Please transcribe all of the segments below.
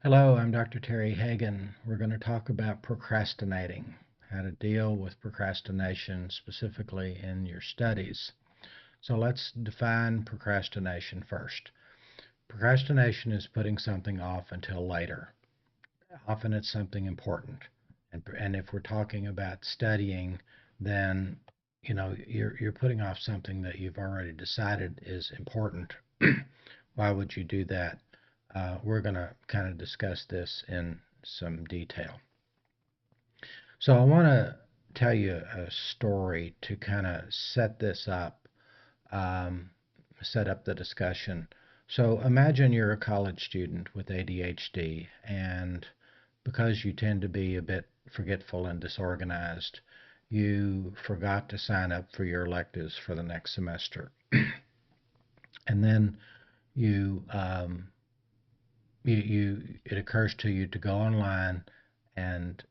Hello, I'm Dr. Terry Hagan. We're going to talk about procrastinating, how to deal with procrastination specifically in your studies. So let's define procrastination first. Procrastination is putting something off until later. Often it's something important. And if we're talking about studying, then you're putting off something that you've already decided is important. Why would you do that? We're going to kind of discuss this in some detail. So I want to tell you a story to kind of set this up, um, set up the discussion. So imagine you're a college student with ADHD, and because you tend to be a bit forgetful and disorganized, you forgot to sign up for your electives for the next semester. And then you it occurs to you to go online and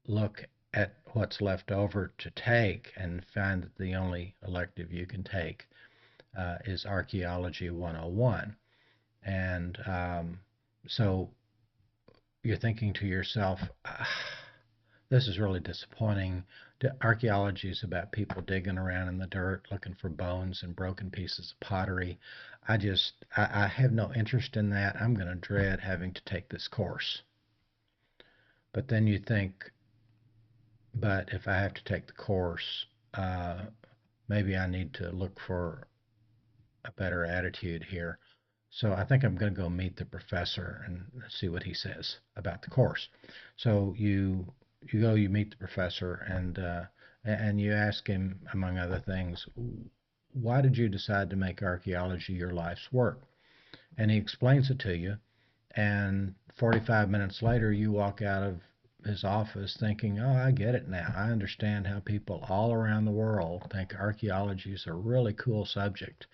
look at what's left over to take and find that the only elective you can take is Archaeology 101. And so you're thinking to yourself, this is really disappointing. Archaeology is about people digging around in the dirt looking for bones and broken pieces of pottery. I have no interest in that. I'm going to dread having to take this course. But then you think, but if I have to take the course, uh, maybe I need to look for a better attitude here. So I think I'm going to go meet the professor and see what he says about the course. So you meet the professor and you ask him, among other things, why did you decide to make archaeology your life's work? And he explains it to you, and 45 minutes later you walk out of his office thinking, oh, I get it now. I understand how people all around the world think archaeology is a really cool subject.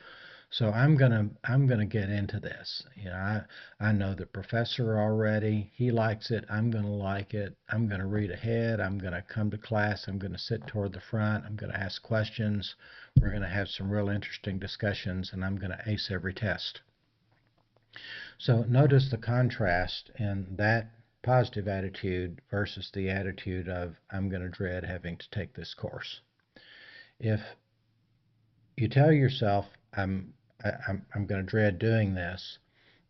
So I'm gonna get into this. I know the professor already. He likes it. I'm gonna like it. I'm gonna read ahead. I'm gonna come to class. I'm gonna sit toward the front. I'm gonna ask questions. We're gonna have some real interesting discussions, and I'm gonna ace every test. So notice the contrast in that positive attitude versus the attitude of I'm going to dread having to take this course. If you tell yourself I'm going to dread doing this,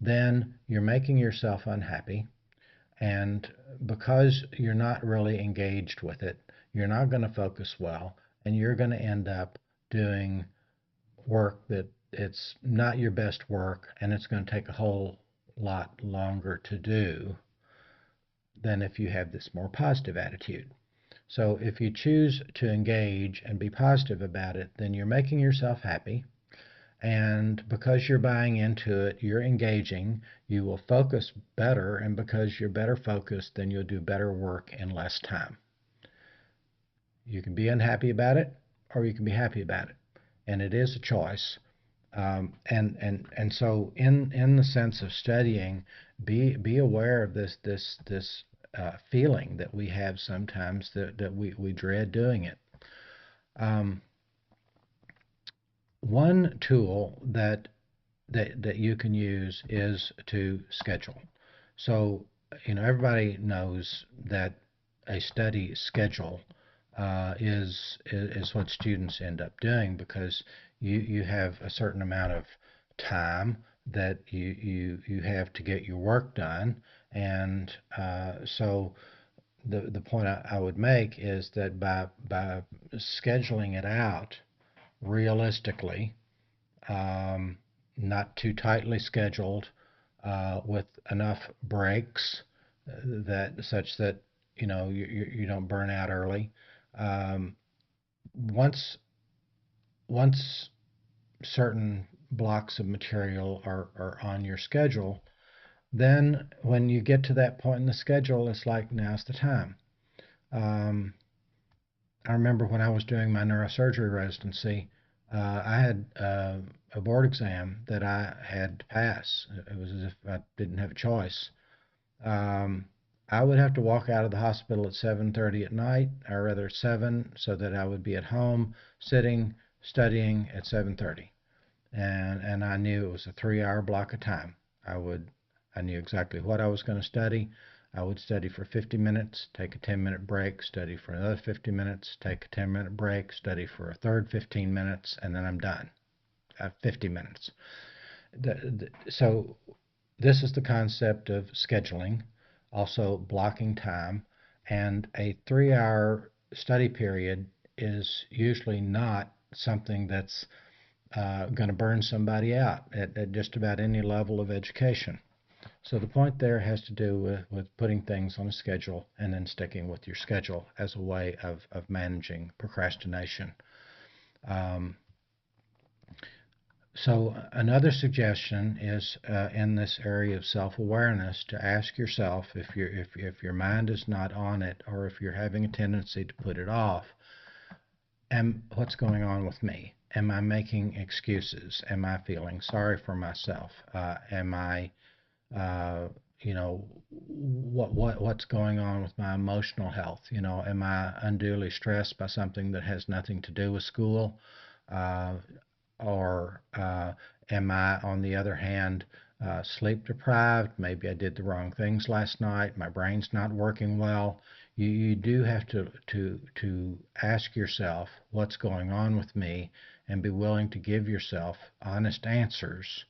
then you're making yourself unhappy, and because you're not really engaged with it, you're not going to focus well, and you're going to end up doing work that it's not your best work, and it's going to take a whole lot longer to do than if you have this more positive attitude. So if you choose to engage and be positive about it, then you're making yourself happy. And because you're buying into it, you're engaging, you will focus better. And because you're better focused, then you'll do better work in less time. You can be unhappy about it, or you can be happy about it. And it is a choice. And so in the sense of studying, be aware of this feeling that we have sometimes that we dread doing it. Um, One tool that you can use is to schedule. So everybody knows that a study schedule is what students end up doing because you have a certain amount of time that you have to get your work done, and so the point I would make is that by scheduling it out realistically, um, not too tightly scheduled, with enough breaks that such that you don't burn out early. Um, once once certain blocks of material are on your schedule, then when you get to that point in the schedule, it's like now's the time. Um, I remember when I was doing my neurosurgery residency, I had a board exam that I had to pass. It was as if I didn't have a choice. Um, I would have to walk out of the hospital at 7:30 at night, or rather 7, so that I would be at home sitting studying at 7:30. And I knew it was a 3-hour block of time. I I knew exactly what I was going to study. I would study for 50 minutes, take a 10-minute break, study for another 50 minutes, take a 10-minute break, study for a third 15 minutes, and then I'm done. 50 minutes. So this is the concept of scheduling, also blocking time, and a 3-hour study period is usually not something that's going to burn somebody out at just about any level of education. So the point there has to do with putting things on a schedule and then sticking with your schedule as a way of managing procrastination. Um, so another suggestion is in this area of self-awareness to ask yourself if your mind is not on it or if you're having a tendency to put it off, what's going on with me? Am I making excuses? Am I feeling sorry for myself? Am I you know, what's going on with my emotional health? Am I unduly stressed by something that has nothing to do with school? Uh, or am I, on the other hand, sleep deprived? Maybe I did the wrong things last night. My brain's not working well. You do have to ask yourself what's going on with me and be willing to give yourself honest answers.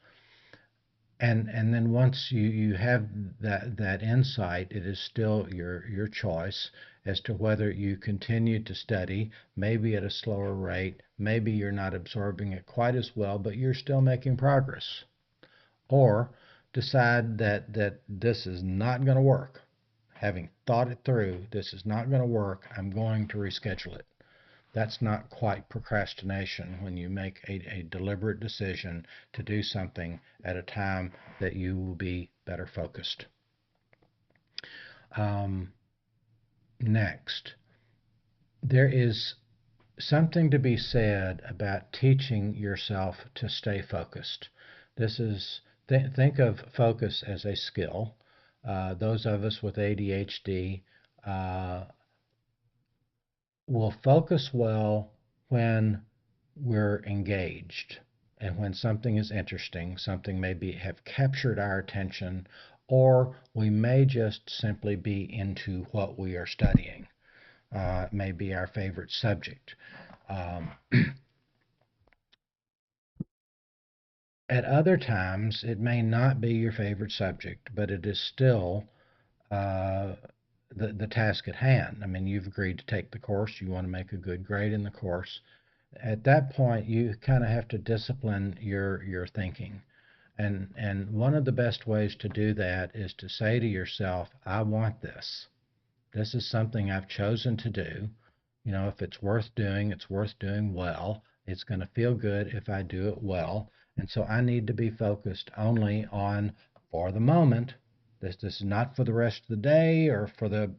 And then once you have that insight, it is still your choice as to whether you continue to study, maybe at a slower rate, maybe you're not absorbing it quite as well, but you're still making progress, or decide that this is not going to work. Having thought it through, this is not going to work. I'm going to reschedule it. That's not quite procrastination when you make a deliberate decision to do something at a time that you will be better focused. Next, there is something to be said about teaching yourself to stay focused. This is think of focus as a skill. Those of us with ADHD will focus well when we're engaged and when something is interesting, something maybe have captured our attention, or we may just simply be into what we are studying. It may be our favorite subject. Um, at other times, it may not be your favorite subject, but it is still uh, the task at hand. I mean, you've agreed to take the course, you want to make a good grade in the course. At that point, you kind of have to discipline your thinking. And one of the best ways to do that is to say to yourself, I want this. This is something I've chosen to do. If it's worth doing, it's worth doing well. It's going to feel good if I do it well. And so I need to be focused only on, for the moment, this is not for the rest of the day or for the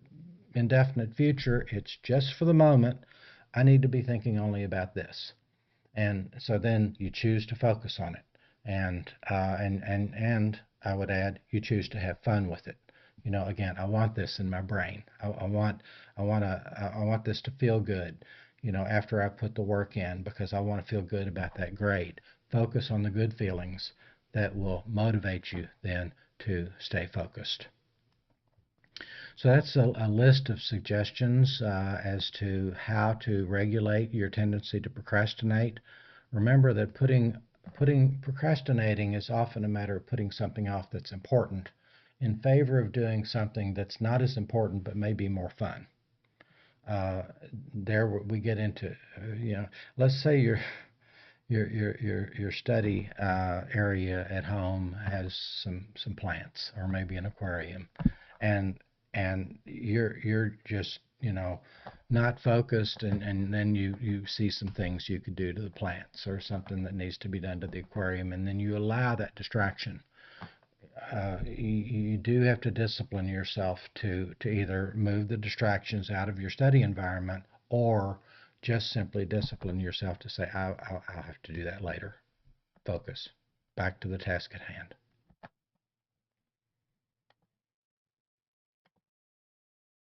indefinite future. It's just for the moment. I need to be thinking only about this. And so then you choose to focus on it. And I would add, you choose to have fun with it. Again, I want this in my brain. I want this to feel good, after I put the work in, because I want to feel good about that grade. Focus on the good feelings that will motivate you then to stay focused. So that's a list of suggestions as to how to regulate your tendency to procrastinate. Remember that procrastinating is often a matter of putting something off that's important in favor of doing something that's not as important but maybe more fun. There we get into, let's say your study area at home has some plants or maybe an aquarium, and you're just not focused, and then you see some things you could do to the plants or something that needs to be done to the aquarium, and then you allow that distraction. You do have to discipline yourself to either move the distractions out of your study environment or just simply discipline yourself to say, I'll have to do that later. Focus. Back to the task at hand.